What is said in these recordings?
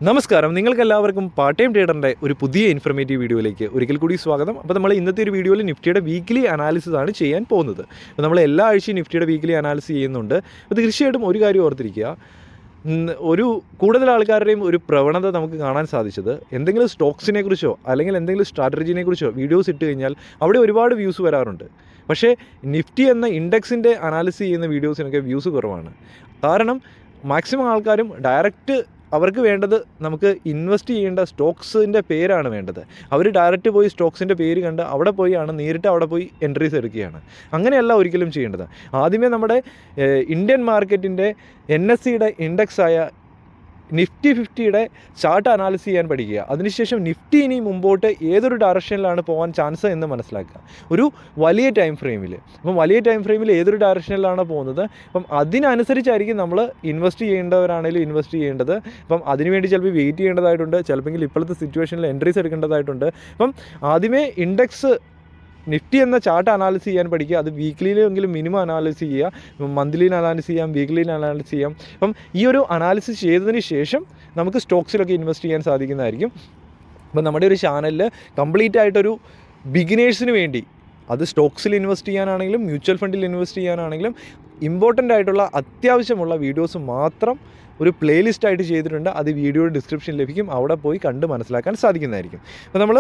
നമസ്കാരം, നിങ്ങൾക്കെല്ലാവർക്കും part time ട്രേഡറിൻ്റെ ഒരു പുതിയ ഇൻഫർമേറ്റീവ് വീഡിയോയിലേക്ക് ഒരിക്കൽ കൂടി സ്വാഗതം. അപ്പോൾ നമ്മൾ ഇന്നത്തെ ഒരു വീഡിയോയിൽ നിഫ്റ്റിയുടെ വീക്ക്ലി അനാലിസിസ് ആണ് ചെയ്യാൻ പോകുന്നത്. അപ്പോൾ നമ്മൾ എല്ലാ ആഴ്ചയും നിഫ്റ്റിയുടെ വീക്ക്ലി അനാലിസിസ് ചെയ്യുന്നുണ്ട്. അപ്പോൾ തീർച്ചയായിട്ടും ഒരു കാര്യം ഓർത്തിരിക്കുക, ഒരു കൂടുതൽ ആൾക്കാരുടെയും ഒരു പ്രവണത നമുക്ക് കാണാൻ സാധിച്ചത് എന്തെങ്കിലും സ്റ്റോക്സിനെ കുറിച്ചോ അല്ലെങ്കിൽ എന്തെങ്കിലും സ്ട്രാറ്റജിനെ കുറിച്ചോ വീഡിയോസ് ഇട്ട് കഴിഞ്ഞാൽ അവിടെ ഒരുപാട് വ്യൂസ് വരാറുണ്ട്. പക്ഷേ നിഫ്റ്റി എന്ന ഇൻഡെക്സിൻ്റെ അനാലിസിസ് ചെയ്യുന്ന വീഡിയോസിനൊക്കെ വ്യൂസ് കുറവാണ്. കാരണം മാക്സിമം ആൾക്കാരും ഡയറക്റ്റ് അവർക്ക് വേണ്ടത് നമുക്ക് ഇൻവെസ്റ്റ് ചെയ്യേണ്ട സ്റ്റോക്സിൻ്റെ പേരാണ് വേണ്ടത്. അവർ ഡയറക്റ്റ് പോയി സ്റ്റോക്സിൻ്റെ പേര് കണ്ട് അവിടെ നേരിട്ട് അവിടെ പോയി എൻട്രീസ് എടുക്കുകയാണ്. അങ്ങനെയല്ല ഒരിക്കലും ചെയ്യേണ്ടത്. ആദ്യമേ നമ്മുടെ ഇന്ത്യൻ മാർക്കറ്റിൻ്റെ NSEയുടെ ഇൻഡെക്സായ നിഫ്റ്റി 50യുടെ ചാർട്ട് അനാലിസിസ് ചെയ്യാൻ പഠിക്കുക. അതിനുശേഷം നിഫ്റ്റി ഇനി മുമ്പോട്ട് ഏതൊരു ഡയറക്ഷനിലാണ് പോകാൻ ചാൻസ് എന്ന് മനസ്സിലാക്കുക, ഒരു വലിയ ടൈം ഫ്രെയിമിൽ. അപ്പം വലിയ ടൈം ഫ്രെയിമിൽ ഏതൊരു ഡയറക്ഷനിലാണ് പോകുന്നത്, അപ്പം അതിനനുസരിച്ചായിരിക്കും നമ്മൾ ഇൻവെസ്റ്റ് ചെയ്യേണ്ടവരാണെങ്കിലും ഇൻവെസ്റ്റ് ചെയ്യേണ്ടത്. അപ്പം അതിനുവേണ്ടി ചിലപ്പോൾ വെയിറ്റ് ചെയ്യേണ്ടതായിട്ടുണ്ട്, ചിലപ്പോൾ ഇപ്പോഴത്തെ സിറ്റുവേഷനിൽ എൻട്രീസ് എടുക്കേണ്ടതായിട്ടുണ്ട്. അപ്പം ആദ്യമേ ഇൻഡെക്സ് നിഫ്റ്റി എന്ന ചാർട്ട് അനാലിസിസ് ചെയ്യാൻ പഠിക്കുക. അത് വീക്ക്ലിയിലെങ്കിലും മിനിമം അനാലിസിസ് ചെയ്യുക, മന്ത്ലി അനാലിസിസ് ചെയ്യാം, വീക്ക്ലി അനാലിസിസ് ചെയ്യാം. അപ്പം ഈ ഒരു അനാലിസിസ് ചെയ്തതിന് ശേഷം നമുക്ക് സ്റ്റോക്സിലൊക്കെ ഇൻവെസ്റ്റ് ചെയ്യാൻ സാധിക്കുന്നതായിരിക്കും. അപ്പം നമ്മുടെ ഒരു ചാനലിൽ കംപ്ലീറ്റ് ആയിട്ടൊരു ബിഗിനേഴ്സിന് വേണ്ടി, അത് സ്റ്റോക്സിൽ ഇൻവെസ്റ്റ് ചെയ്യാനാണെങ്കിലും മ്യൂച്വൽ ഫണ്ടിൽ ഇൻവെസ്റ്റ് ചെയ്യാനാണെങ്കിലും ഇമ്പോർട്ടൻ്റ് ആയിട്ടുള്ള അത്യാവശ്യമുള്ള വീഡിയോസ് മാത്രം ഒരു പ്ലേലിസ്റ്റായിട്ട് ചെയ്തിട്ടുണ്ട്. അത് വീഡിയോയുടെ ഡിസ്ക്രിപ്ഷൻ ലഭിക്കും, അവിടെ പോയി കണ്ട് മനസ്സിലാക്കാൻ സാധിക്കുന്നതായിരിക്കും. അപ്പോൾ നമ്മൾ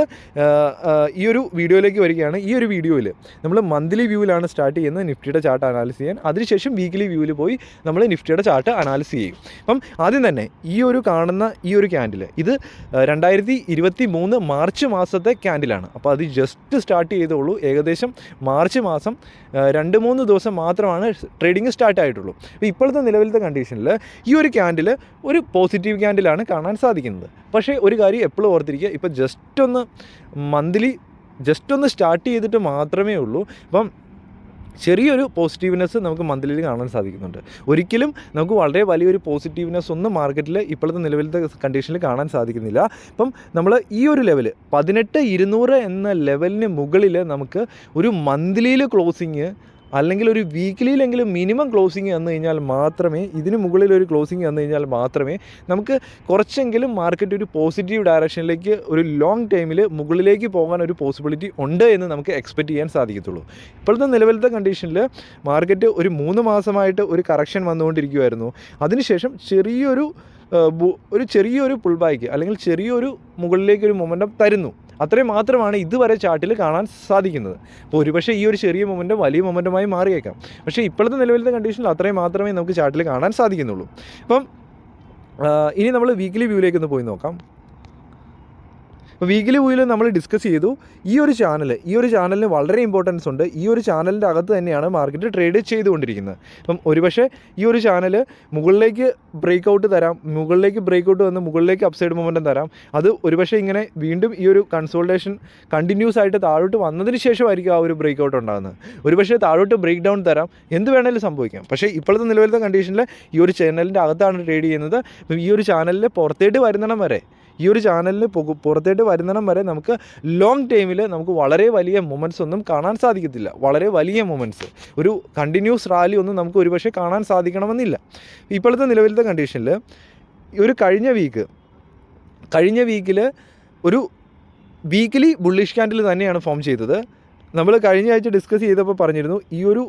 ഈ ഒരു വീഡിയോയിലേക്ക് വരികയാണ്. ഈ ഒരു വീഡിയോയിൽ നമ്മൾ മന്ത്ലി വ്യൂവിലാണ് സ്റ്റാർട്ട് ചെയ്യുന്നത് നിഫ്റ്റിയുടെ ചാർട്ട് അനാലിസിസ് ചെയ്യാൻ. അതിനുശേഷം വീക്ക്ലി വ്യൂവിൽ പോയി നമ്മൾ നിഫ്റ്റിയുടെ ചാർട്ട് അനാലിസിസ് ചെയ്യും. അപ്പം ആദ്യം തന്നെ ഈ ഒരു കാണുന്ന ഈ ഒരു ക്യാൻഡിൽ, ഇത് 2023 മാർച്ച് മാസത്തെ ക്യാൻഡിലാണ്. അപ്പോൾ അത് ജസ്റ്റ് സ്റ്റാർട്ട് ചെയ്തോളൂ. ഏകദേശം മാർച്ച് മാസം 2-3 ദിവസം മാത്രമാണ് ട്രേഡിങ് സ്റ്റാർട്ട് ആയിട്ടുള്ളൂ. അപ്പോൾ ഇപ്പോഴത്തെ നിലവിലത്തെ കണ്ടീഷനിൽ ഈ ഒരു ക്യാൻഡിൽ ഒരു പോസിറ്റീവ് ക്യാൻഡിലാണ് കാണാൻ സാധിക്കുന്നത്. പക്ഷേ ഒരു കാര്യം എപ്പോഴും ഓർത്തിരിക്കുക, ഇപ്പോൾ മന്ത്ലി ജസ്റ്റ് ഒന്ന് സ്റ്റാർട്ട് ചെയ്തിട്ട് മാത്രമേ ഉള്ളൂ. അപ്പം ചെറിയൊരു പോസിറ്റീവ്നെസ് നമുക്ക് മന്ത്ലിയിൽ കാണാൻ സാധിക്കുന്നുണ്ട്. ഒരിക്കലും നമുക്ക് വളരെ വലിയൊരു പോസിറ്റീവ്നെസ് ഒന്നും മാർക്കറ്റിൽ ഇപ്പോഴത്തെ നിലവിലത്തെ കണ്ടീഷനിൽ കാണാൻ സാധിക്കുന്നില്ല. അപ്പം നമ്മൾ ഈ ഒരു ലെവൽ 18,200 എന്ന ലെവലിന് മുകളിൽ നമുക്ക് ഒരു മന്ത്ലിയിൽ ക്ലോസിങ് അല്ലെങ്കിൽ ഒരു വീക്ക്ലിയിലെങ്കിലും മിനിമം ക്ലോസിങ് വന്നു കഴിഞ്ഞാൽ മാത്രമേ, ഇതിന് മുകളിലൊരു ക്ലോസിങ് വന്നു കഴിഞ്ഞാൽ മാത്രമേ നമുക്ക് കുറച്ചെങ്കിലും മാർക്കറ്റ് ഒരു പോസിറ്റീവ് ഡയറക്ഷനിലേക്ക് ഒരു ലോങ് ടൈമിൽ മുകളിലേക്ക് പോകാൻ ഒരു പോസിബിലിറ്റി ഉണ്ട് എന്ന് നമുക്ക് എക്സ്പെക്റ്റ് ചെയ്യാൻ സാധിക്കത്തുള്ളൂ. ഇപ്പോഴത്തെ നിലവിലത്തെ കണ്ടീഷനിൽ മാർക്കറ്റ് ഒരു 3 മാസമായിട്ട് ഒരു കറക്ഷൻ വന്നുകൊണ്ടിരിക്കുമായിരുന്നു. അതിനുശേഷം ചെറിയൊരു പുൾ ബാക്ക് അല്ലെങ്കിൽ ചെറിയൊരു മുകളിലേക്കൊരു മൊമെൻറ്റം തരുന്നു. അത്രയും മാത്രമാണ് ഇതുവരെ ചാർട്ടിൽ കാണാൻ സാധിക്കുന്നത്. അപ്പോൾ ഒരുപക്ഷെ ഈ ഒരു ചെറിയ മൊമെൻറ്റം വലിയ മൊമെൻറ്റമായി മാറിയേക്കാം. പക്ഷേ ഇപ്പോഴത്തെ നിലവിലത്തെ കണ്ടീഷനിൽ അത്രയും മാത്രമേ നമുക്ക് ചാർട്ടിൽ കാണാൻ സാധിക്കുന്നുള്ളൂ. അപ്പം ഇനി നമ്മൾ വീക്ക്ലി വ്യൂവിലേക്ക് ഒന്ന് പോയി നോക്കാം. അപ്പോൾ വീക്ക്ലി വ്യൂവിൽ നമ്മൾ ഡിസ്കസ് ചെയ്തു, ഈ ഒരു ചാനലിന് വളരെ ഇമ്പോർട്ടൻസ് ഉണ്ട്. ഈ ഒരു ചാനലിൻ്റെ അകത്ത് തന്നെയാണ് മാർക്കറ്റ് ട്രേഡ് ചെയ്തുകൊണ്ടിരിക്കുന്നത്. അപ്പം ഒരുപക്ഷെ ഈ ഒരു ചാനൽ മുകളിലേക്ക് ബ്രേക്ക് ഔട്ട് വന്ന് മുകളിലേക്ക് അപ്സൈഡ് മൊമെൻറ്റം തരാം. അത് ഒരുപക്ഷെ ഇങ്ങനെ വീണ്ടും ഈ ഒരു കൺസോൾട്ടേഷൻ കണ്ടിന്യൂസ് ആയിട്ട് താഴോട്ട് വന്നതിന് ശേഷമായിരിക്കും ആ ഒരു ബ്രേക്ക് ഔട്ട് ഉണ്ടാകുന്നത്. ഒരുപക്ഷെ താഴോട്ട് ബ്രേക്ക് ഡൗൺ തരാം, എന്ത് വേണമെങ്കിലും സംഭവിക്കാം. പക്ഷേ ഇപ്പോഴത്തെ നിലവിലത്തെ കണ്ടീഷനിൽ ഈ ഒരു ചാനലിൻ്റെ അകത്താണ് ട്രേഡ് ചെയ്യുന്നത്. ഈ ഒരു ചാനലിൽ പുറത്തേട്ട് വരുന്നിടം വരെ നമുക്ക് ലോങ് ടൈമിൽ നമുക്ക് വളരെ വലിയ മൊമെൻറ്റ്സ് ഒന്നും കാണാൻ സാധിക്കത്തില്ല. വളരെ വലിയ മൊമെൻറ്റ്സ്, ഒരു കണ്ടിന്യൂസ് റാലി ഒന്നും നമുക്ക് ഒരുപക്ഷെ കാണാൻ സാധിക്കണമെന്നില്ല. ഇപ്പോഴത്തെ നിലവിലത്തെ കണ്ടീഷനിൽ ഒരു കഴിഞ്ഞ വീക്കിൽ ഒരു വീക്ക്ലി ബുള്ളിഷ് ക്യാൻഡിൽ തന്നെയാണ് ഫോം ചെയ്തത്. നമ്മൾ കഴിഞ്ഞ ആഴ്ച ഡിസ്കസ് ചെയ്തപ്പോൾ പറഞ്ഞിരുന്നു, ഈ ഒരു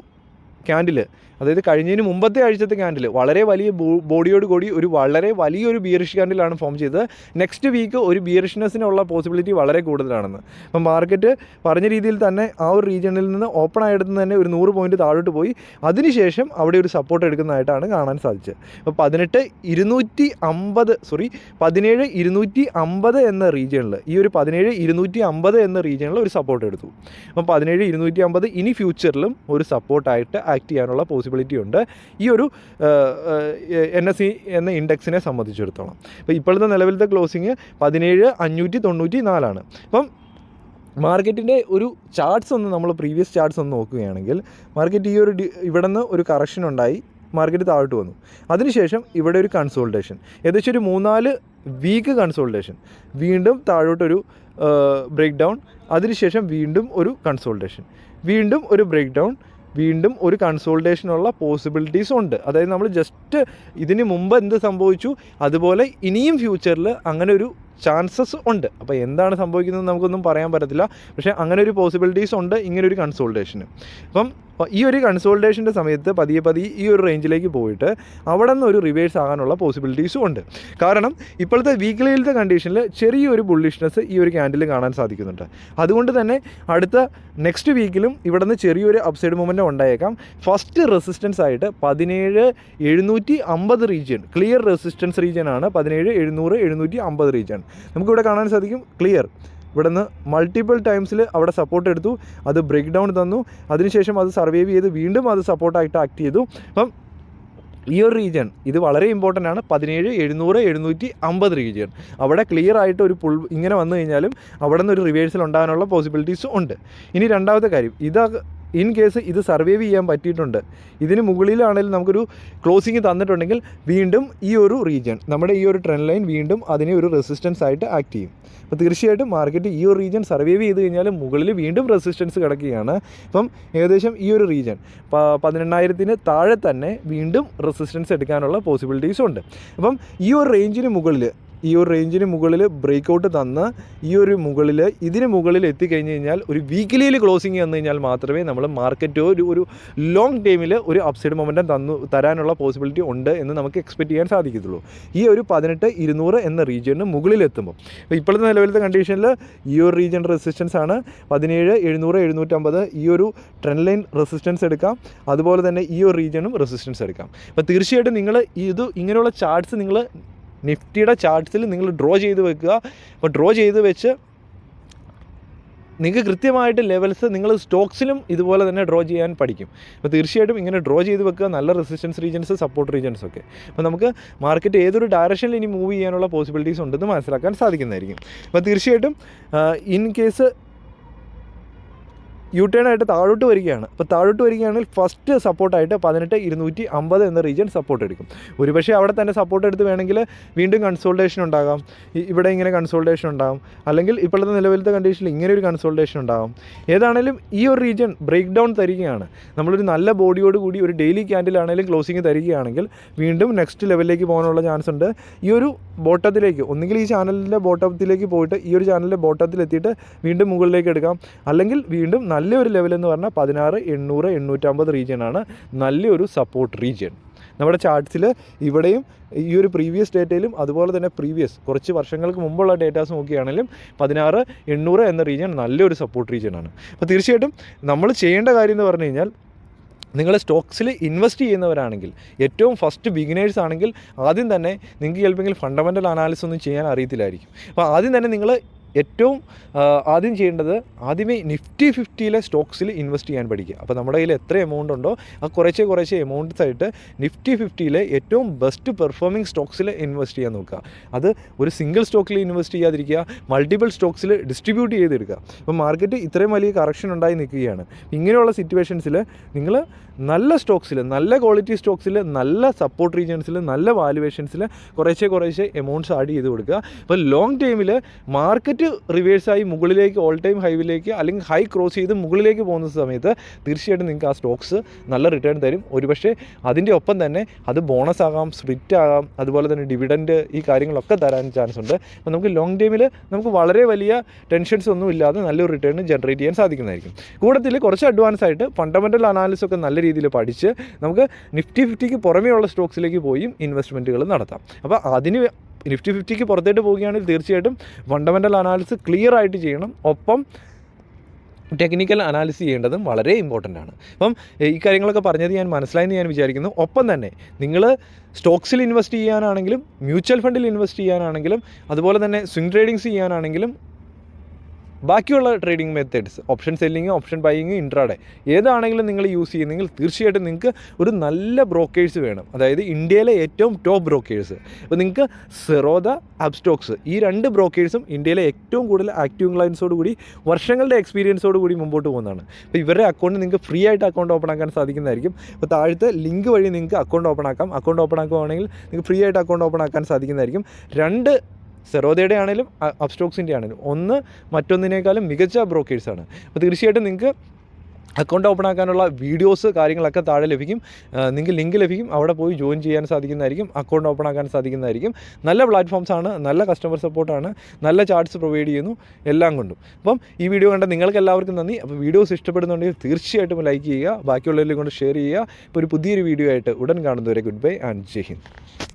ക്യാൻഡിൽ, അതായത് കഴിഞ്ഞതിന് മുമ്പത്തെ ആഴ്ചത്തെ ക്യാൻഡിൽ വളരെ വലിയ ബോഡിയോട് കൂടി ഒരു വളരെ വലിയൊരു ബിയറിഷ് ക്യാൻഡിലാണ് ഫോം ചെയ്തത്. നെക്സ്റ്റ് വീക്ക് ഒരു ബിയറിഷ്നെസ്സിനുള്ള പോസിബിലിറ്റി വളരെ കൂടുതലാണെന്ന്. അപ്പം മാർക്കറ്റ് പറഞ്ഞ രീതിയിൽ തന്നെ ആ ഒരു റീജിയണിൽ നിന്ന് ഓപ്പൺ ആയിട്ട് തന്നെ ഒരു 100 പോയിൻറ്റ് താഴോട്ട് പോയി. അതിനുശേഷം അവിടെ ഒരു സപ്പോർട്ട് എടുക്കുന്നതായിട്ടാണ് കാണാൻ സാധിച്ചത്. അപ്പോൾ 17,250 എന്ന റീജിയണിൽ, ഈ ഒരു 17,250 എന്ന റീജിയണിൽ ഒരു സപ്പോർട്ട് എടുത്തു. അപ്പം 17,250 ഇനി ഫ്യൂച്ചറിലും ഒരു സപ്പോർട്ടായിട്ട് ആക്ട് ചെയ്യാനുള്ള പോസിബിലിറ്റി ഉണ്ട് ഈ ഒരു NSE എന്ന ഇൻഡെക്സിനെ സംബന്ധിച്ചിടത്തോളം. അപ്പോൾ ഇപ്പോഴത്തെ നിലവിലത്തെ ക്ലോസിങ് 17,594. അപ്പം മാർക്കറ്റിൻ്റെ ഒരു ചാർട്ട്സ് ഒന്ന് നമ്മൾ പ്രീവിയസ് ചാർട്ട്സ് ഒന്ന് നോക്കുകയാണെങ്കിൽ, മാർക്കറ്റ് ഈ ഒരു ഇവിടെ നിന്ന് ഒരു കറക്ഷൻ ഉണ്ടായി, മാർക്കറ്റ് താഴോട്ട് വന്നു. അതിനുശേഷം ഇവിടെ ഒരു കൺസോൾട്ടേഷൻ, ഏകദേശം ഒരു 3-4 വീക്ക് കൺസോൾട്ടേഷൻ, വീണ്ടും താഴോട്ടൊരു ബ്രേക്ക് ഡൗൺ, അതിനുശേഷം വീണ്ടും ഒരു കൺസോൾട്ടേഷൻ, വീണ്ടും ഒരു ബ്രേക്ക് ഡൗൺ, വീണ്ടും ഒരു കൺസോൾട്ടേഷനുള്ള പോസിബിലിറ്റീസ് ഉണ്ട്. അതായത് നമ്മൾ ജസ്റ്റ് ഇതിന് മുമ്പ് എന്ത് സംഭവിച്ചു അതുപോലെ ഇനിയും ഫ്യൂച്ചറിൽ അങ്ങനെ ഒരു ചാൻസസ് ഉണ്ട്. അപ്പോൾ എന്താണ് സംഭവിക്കുന്നത് നമുക്കൊന്നും പറയാൻ പറ്റത്തില്ല. പക്ഷേ അങ്ങനെ ഒരു പോസിബിലിറ്റീസ് ഉണ്ട് ഇങ്ങനൊരു കൺസോൾട്ടേഷന്. അപ്പം ഈ ഒരു കൺസോൾട്ടേഷൻ്റെ സമയത്ത് പതിയെ ഈ ഒരു റേഞ്ചിലേക്ക് പോയിട്ട് അവിടെ നിന്ന് ഒരു റിവേഴ്സ് ആകാനുള്ള പോസിബിലിറ്റീസും ഉണ്ട്. കാരണം ഇപ്പോഴത്തെ വീക്ക്ലിയിലത്തെ കണ്ടീഷനിൽ ചെറിയൊരു ബുള്ളിഷ്നെസ് ഈ ഒരു ക്യാൻഡിൽ കാണാൻ സാധിക്കുന്നുണ്ട്. അതുകൊണ്ട് തന്നെ അടുത്ത നെക്സ്റ്റ് വീക്കിലും ഇവിടെ നിന്ന് ചെറിയൊരു അപ്സൈഡ് മൂവ്മെൻറ്റ് ഉണ്ടായേക്കാം. ഫസ്റ്റ് റെസിസ്റ്റൻസ് ആയിട്ട് 17,750 റീജിയൻ, ക്ലിയർ റെസിസ്റ്റൻസ് റീജിയനാണ് 17,700-750 റീജിയൻ. നമുക്കിവിടെ കാണാൻ സാധിക്കും ക്ലിയർ. ഇവിടെ നിന്ന് മൾട്ടിപ്പിൾ ടൈംസിൽ അവിടെ സപ്പോർട്ട് എടുത്തു, അത് ബ്രേക്ക് ഡൗൺ തന്നു, അതിനുശേഷം അത് സർവൈവ് ചെയ്ത് വീണ്ടും അത് സപ്പോർട്ടായിട്ട് ആക്ട് ചെയ്തു. അപ്പം ഈ ഒരു റീജിയൻ ഇത് വളരെ ഇമ്പോർട്ടൻ്റ് ആണ്. 17,700-750 റീജിയൻ അവിടെ ക്ലിയർ ആയിട്ട് ഒരു പുൾ ഇങ്ങനെ വന്നു കഴിഞ്ഞാലും അവിടെ നിന്ന് ഒരു റിവേഴ്സൽ ഉണ്ടാകാനുള്ള പോസിബിലിറ്റീസും ഉണ്ട്. ഇനി രണ്ടാമത്തെ കാര്യം, ഇൻ കേസ് ഇത് സർവൈവ് ചെയ്യാൻ പറ്റിയിട്ടുണ്ട്, ഇതിന് മുകളിലാണെങ്കിലും നമുക്കൊരു ക്ലോസിങ് തന്നിട്ടുണ്ടെങ്കിൽ വീണ്ടും ഈ ഒരു റീജിയൻ, നമ്മുടെ ഈ ഒരു ട്രെൻഡ് ലൈൻ വീണ്ടും അതിനെ ഒരു റെസിസ്റ്റൻസ് ആയിട്ട് ആക്ട് ചെയ്യും. അപ്പോൾ തീർച്ചയായിട്ടും മാർക്കറ്റ് ഈ ഒരു റീജിയൻ സർവൈവ് ചെയ്ത് കഴിഞ്ഞാൽ മുകളിൽ വീണ്ടും റെസിസ്റ്റൻസ് കിടക്കുകയാണ്. അപ്പം ഏകദേശം ഈ ഒരു റീജിയൻ 18,000-ന് താഴെ തന്നെ വീണ്ടും റെസിസ്റ്റൻസ് എടുക്കാനുള്ള പോസിബിലിറ്റീസും ഉണ്ട്. അപ്പം ഈ ഒരു റേഞ്ചിന് മുകളിൽ ബ്രേക്ക് ഔട്ട് തന്ന് ഇതിന് മുകളിൽ എത്തിക്കഴിഞ്ഞ് കഴിഞ്ഞാൽ ഒരു വീക്കിലിയിൽ ക്ലോസിങ് വന്നു കഴിഞ്ഞാൽ മാത്രമേ നമ്മൾ മാർക്കറ്റ് ഒരു ലോങ് ടൈമിൽ ഒരു അപ്സൈഡ് മൊമെൻറ്റം തരാനുള്ള പോസിബിലിറ്റി ഉണ്ട് എന്ന് നമുക്ക് എക്സ്പെക്റ്റ് ചെയ്യാൻ സാധിക്കത്തുള്ളൂ. ഈ ഒരു 18,200 എന്ന റീജിയന് മുകളിലെത്തുമ്പോൾ ഇപ്പോഴത്തെ നിലവിലത്തെ കണ്ടീഷനിൽ ഈ ഒരു റീജിയൻ റെസിസ്റ്റൻസ് ആണ് 17,700-750. ഈ ഒരു ട്രെൻഡ് ലൈൻ റെസിസ്റ്റൻസ് എടുക്കാം, അതുപോലെ തന്നെ ഈ ഒരു റീജിയനും റെസിസ്റ്റൻസ് എടുക്കാം. അപ്പോൾ തീർച്ചയായിട്ടും നിങ്ങൾ ഇങ്ങനെയുള്ള ചാർട്ട്സ് നിങ്ങൾ നിഫ്റ്റിയുടെ ചാർട്ട്സിൽ നിങ്ങൾ ഡ്രോ ചെയ്ത് വെക്കുക. അപ്പോൾ ഡ്രോ ചെയ്ത് വെച്ച് നിങ്ങൾക്ക് കൃത്യമായിട്ട് ലെവൽസ് നിങ്ങൾ സ്റ്റോക്സിലും ഇതുപോലെ തന്നെ ഡ്രോ ചെയ്യാൻ പഠിക്കും. അപ്പോൾ തീർച്ചയായിട്ടും ഇങ്ങനെ ഡ്രോ ചെയ്ത് വെക്കുക, നല്ല റെസിസ്റ്റൻസ് റീജൻസ്, സപ്പോർട്ട് റീജൻസ് ഒക്കെ. അപ്പോൾ നമുക്ക് മാർക്കറ്റ് ഏതൊരു ഡയറക്ഷനിൽ ഇനി മൂവ് ചെയ്യാനുള്ള പോസിബിലിറ്റീസ് ഉണ്ടെന്ന് മനസ്സിലാക്കാൻ സാധിക്കുന്നതായിരിക്കും. അപ്പോൾ തീർച്ചയായിട്ടും ഇൻ കേസ് യു ടേൺ ആയിട്ട് താഴോട്ട് വരികയാണ്. അപ്പോൾ താഴോട്ട് വരികയാണെങ്കിൽ ഫസ്റ്റ് സപ്പോർട്ടായിട്ട് 18,250 എന്ന റീജിയൻ സപ്പോർട്ട് എടുക്കും. ഒരുപക്ഷെ അവിടെ തന്നെ സപ്പോർട്ട് എടുത്ത് വേണമെങ്കിൽ വീണ്ടും കൺസോൾട്ടേഷൻ ഉണ്ടാകാം, ഇവിടെ ഇങ്ങനെ കൺസോൾട്ടേഷൻ ഉണ്ടാകും, അല്ലെങ്കിൽ ഇപ്പോഴത്തെ നിലവിലത്തെ കണ്ടീഷനിൽ ഇങ്ങനെ ഒരു കൺസോൾട്ടേഷൻ ഉണ്ടാകും. ഏതാണെങ്കിലും ഈ ഒരു റീജിയൻ ബ്രേക്ക് ഡൗൺ തരികയാണ്, നമ്മളൊരു നല്ല ബോഡിയോട് കൂടി ഒരു ഡെയിലി ക്യാൻഡിലാണെങ്കിലും ക്ലോസിങ് തരികയാണെങ്കിൽ വീണ്ടും നെക്സ്റ്റ് ലെവലിലേക്ക് പോകാനുള്ള ചാൻസ് ഉണ്ട്. ഈ ഒരു ബോട്ടത്തിലേക്ക് ഒന്നുകിൽ ഈ ചാനലിൻ്റെ ബോട്ടത്തിലേക്ക് പോയിട്ട് ഈ ഒരു ചാനലിൻ്റെ ബോട്ടത്തിലെത്തിയിട്ട് വീണ്ടും മുകളിലേക്ക് എടുക്കാം, അല്ലെങ്കിൽ വീണ്ടും നല്ലൊരു ലെവലെന്ന് പറഞ്ഞാൽ 16,800-850 റീജിയനാണ് നല്ലൊരു സപ്പോർട്ട് റീജിയൻ. നമ്മുടെ ചാർട്ട്സിൽ ഇവിടെയും ഈ ഒരു പ്രീവിയസ് ഡേറ്റയിലും അതുപോലെ തന്നെ കുറച്ച് വർഷങ്ങൾക്ക് മുമ്പുള്ള ഡേറ്റാസ് നോക്കുകയാണെങ്കിലും 16,800 എന്ന റീജിയൻ നല്ലൊരു സപ്പോർട്ട് റീജിയനാണ്. അപ്പോൾ തീർച്ചയായിട്ടും നമ്മൾ ചെയ്യേണ്ട കാര്യം എന്ന് പറഞ്ഞു കഴിഞ്ഞാൽ, നിങ്ങൾ സ്റ്റോക്സിൽ ഇൻവെസ്റ്റ് ചെയ്യുന്നവരാണെങ്കിൽ, ഏറ്റവും ഫസ്റ്റ് ബിഗിനേഴ്സ് ആണെങ്കിൽ ആദ്യം തന്നെ നിങ്ങൾക്ക് ചിലപ്പോൾ ഫണ്ടമെൻ്റൽ അനാലിസിസ് ഒന്നും ചെയ്യാൻ അറിയത്തില്ലായിരിക്കും. അപ്പോൾ ആദ്യം തന്നെ നിങ്ങൾ ആദ്യം ചെയ്യേണ്ടത് ആദ്യമേ നിഫ്റ്റി 50 സ്റ്റോക്സിൽ ഇൻവെസ്റ്റ് ചെയ്യാൻ പഠിക്കുക. അപ്പോൾ നമ്മുടെ കയ്യിൽ എത്ര എമൗണ്ട് ഉണ്ടോ ആ കുറച്ച് എമൗണ്ട്സ് ആയിട്ട് നിഫ്റ്റി 50 ഏറ്റവും ബെസ്റ്റ് പെർഫോമിംഗ് സ്റ്റോക്സിൽ ഇൻവെസ്റ്റ് ചെയ്യാൻ നോക്കുക. അത് ഒരു സിംഗിൾ സ്റ്റോക്കിൽ ഇൻവെസ്റ്റ് ചെയ്യാതിരിക്കുക, മൾട്ടിപ്പിൾ സ്റ്റോക്സിൽ ഡിസ്ട്രിബ്യൂട്ട് ചെയ്തെടുക്കുക. അപ്പോൾ മാർക്കറ്റ് ഇത്രയും വലിയ കറക്ഷൻ ഉണ്ടായി നിൽക്കുകയാണ്. ഇങ്ങനെയുള്ള സിറ്റുവേഷൻസിൽ നിങ്ങൾ നല്ല സ്റ്റോക്സിൽ, നല്ല ക്വാളിറ്റി സ്റ്റോക്സിൽ, നല്ല സപ്പോർട്ട് റീജിയൻസിൽ, നല്ല വാല്യുവേഷൻസിൽ കുറേശ്ശെ എമൗണ്ട്സ് ആഡ് ചെയ്ത് കൊടുക്കുക. അപ്പോൾ ലോങ് ടൈമിൽ മാർക്കറ്റ് റിവേഴ്സായി മുകളിലേക്ക് ഓൾ ടൈം ഹൈവിലേക്ക് അല്ലെങ്കിൽ ഹൈ ക്രോസ് ചെയ്ത് മുകളിലേക്ക് പോകുന്ന സമയത്ത് തീർച്ചയായിട്ടും നിങ്ങൾക്ക് ആ സ്റ്റോക്സ് നല്ല റിട്ടേൺ തരും. ഒരുപക്ഷെ അതിൻ്റെ ഒപ്പം തന്നെ അത് ബോണസ് ആകാം, സ്പ്ലിറ്റ് ആകാം, അതുപോലെ തന്നെ ഡിവിഡൻഡ്, ഈ കാര്യങ്ങളൊക്കെ തരാൻ ചാൻസ് ഉണ്ട്. അപ്പോൾ നമുക്ക് ലോങ് ടൈമിൽ നമുക്ക് വളരെ വലിയ ടെൻഷൻസ് ഒന്നും ഇല്ലാതെ നല്ലൊരു റിട്ടേൺ ജനറേറ്റ് ചെയ്യാൻ സാധിക്കുന്നതായിരിക്കും. കൂട്ടത്തിൽ കുറച്ച് അഡ്വാൻസ് ആയിട്ട് ഫണ്ടമെൻ്റൽ അനാലിസിസ് ഒക്കെ നല്ല രീതിയിൽ പഠിച്ച് നമുക്ക് നിഫ്റ്റി 50 പുറമേയുള്ള സ്റ്റോക്സിലേക്ക് പോയി ഇൻവെസ്റ്റ്മെൻറ്റുകൾ നടത്താം. അപ്പോൾ അതിന് നിഫ്റ്റി 50 പുറത്തേട്ട് പോവുകയാണെങ്കിൽ തീർച്ചയായിട്ടും ഫണ്ടമെൻ്റൽ അനാലിസിസ് ക്ലിയർ ആയിട്ട് ചെയ്യണം. ഒപ്പം ടെക്നിക്കൽ അനാലിസിസ് ചെയ്യേണ്ടതും വളരെ ഇമ്പോർട്ടൻ്റ് ആണ്. അപ്പം ഈ കാര്യങ്ങളൊക്കെ പറഞ്ഞത് ഞാൻ മനസ്സിലായെന്ന് ഞാൻ വിചാരിക്കുന്നു. ഒപ്പം തന്നെ നിങ്ങൾ സ്റ്റോക്സിൽ ഇൻവെസ്റ്റ് ചെയ്യാനാണെങ്കിലും മ്യൂച്വൽ ഫണ്ടിൽ ഇൻവെസ്റ്റ് ചെയ്യാനാണെങ്കിലും അതുപോലെ തന്നെ സ്വിംഗ് ട്രേഡിങ്സ് ചെയ്യാനാണെങ്കിലും ബാക്കിയുള്ള trading methods, option selling, option buying, intraday ഏതാണെങ്കിലും നിങ്ങൾ യൂസ് ചെയ്യുന്നെങ്കിൽ തീർച്ചയായിട്ടും നിങ്ങൾക്ക് ഒരു നല്ല ബ്രോക്കേഴ്സ് വേണം. അതായത് ഇന്ത്യയിലെ ഏറ്റവും ടോപ്പ് ബ്രോക്കേഴ്സ്. അപ്പോൾ നിങ്ങൾക്ക് സെറോദ, അബ്സ്റ്റോക്സ്, ഈ 2 ബ്രോക്കേഴ്സും ഇന്ത്യയിലെ ഏറ്റവും കൂടുതൽ ആക്റ്റീവ് ക്ലയൻസോട് കൂടി വർഷങ്ങളുടെ എക്സ്പീരിയൻസോട് കൂടി മുമ്പോട്ട് പോകുന്നതാണ്. അപ്പോൾ ഇവരുടെ അക്കൗണ്ട് നിങ്ങൾക്ക് ഫ്രീ ആയിട്ട് അക്കൗണ്ട് ഓപ്പൺ ആക്കാൻ സാധിക്കുന്നതായിരിക്കും. അപ്പോൾ താഴത്തെ ലിങ്ക് വഴി നിങ്ങൾക്ക് അക്കൗണ്ട് ഓപ്പൺ ആക്കാം. അക്കൗണ്ട് ഓപ്പൺ ആക്കുകയാണെങ്കിൽ നിങ്ങൾക്ക് ഫ്രീ ആയിട്ട് അക്കൗണ്ട് ഓപ്പൺ ആക്കാൻ സാധിക്കുന്നതായിരിക്കും. 2 സെറോദയുടെ ആണെങ്കിലും അബ്സ്റ്റോക്സിൻ്റെ ആണെങ്കിലും ഒന്ന് മറ്റൊന്നിനേക്കാളും മികച്ച ബ്രോക്കേഴ്സാണ്. അപ്പോൾ തീർച്ചയായിട്ടും നിങ്ങൾക്ക് അക്കൗണ്ട് ഓപ്പൺ ആക്കാനുള്ള വീഡിയോസ് കാര്യങ്ങളൊക്കെ താഴെ ലഭിക്കും. നിങ്ങൾക്ക് ലിങ്ക് ലഭിക്കും, അവിടെ പോയി ജോയിൻ ചെയ്യാൻ സാധിക്കുന്നതായിരിക്കും, അക്കൗണ്ട് ഓപ്പൺ ആക്കാൻ സാധിക്കുന്നതായിരിക്കും. നല്ല പ്ലാറ്റ്ഫോംസാണ്, നല്ല കസ്റ്റമർ സപ്പോർട്ടാണ്, നല്ല ചാർട്ട്സ് പ്രൊവൈഡ് ചെയ്യുന്നു, എല്ലാം കൊണ്ടും. അപ്പം ഈ വീഡിയോ കണ്ട നിങ്ങൾക്ക് എല്ലാവർക്കും നന്ദി. അപ്പോൾ വീഡിയോസ് ഇഷ്ടപ്പെടുന്നുണ്ടെങ്കിൽ തീർച്ചയായിട്ടും ലൈക്ക് ചെയ്യുക, ബാക്കിയുള്ളവരിലും കൊണ്ട് ഷെയർ ചെയ്യുക. ഇപ്പോൾ ഒരു പുതിയൊരു വീഡിയോ ആയിട്ട് ഉടൻ കാണുന്നവരെ good bye and Jai Hind.